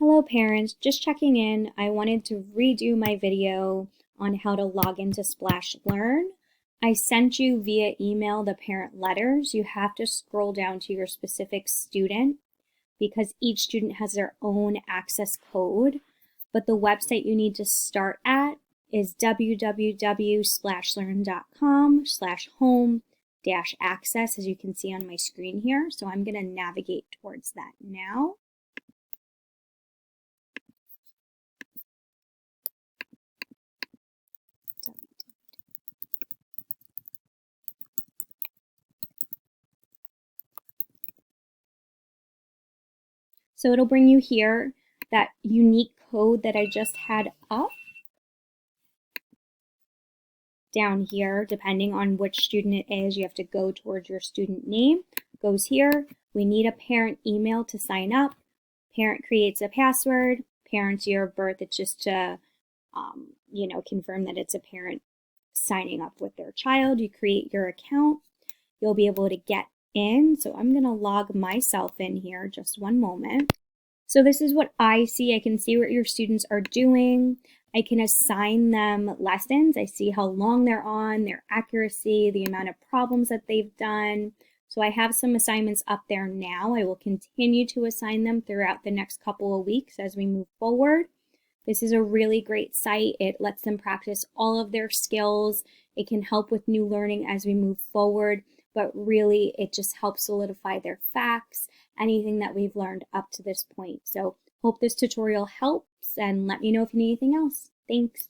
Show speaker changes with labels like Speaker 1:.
Speaker 1: Hello parents, just checking in. I wanted to redo my video on how to log into Splash Learn. I sent you via email the parent letters. You have to scroll down to your specific student because each student has their own access code. But the website you need to start at is www.splashlearn.com/home-access, as you can see on my screen here. So I'm going to navigate towards that now. So it'll bring you here, that unique code that I just had up. Down here, depending on which student it is, you have to go towards your student name. Goes here. We need a parent email to sign up. Parent creates a password. Parent's year of birth. It's just to, confirm that it's a parent signing up with their child. You create your account. You'll be able to get in. So I'm going to log myself in here. Just one moment. So this is what I see. I can see what your students are doing. I can assign them lessons. I see how long they're on, their accuracy, the amount of problems that they've done. So I have some assignments up there now. I will continue to assign them throughout the next couple of weeks as we move forward. This is a really great site. It lets them practice all of their skills. It can help with new learning as we move forward, but really it just helps solidify their facts, anything that we've learned up to this point. So hope this tutorial helps, and let me know if you need anything else. Thanks.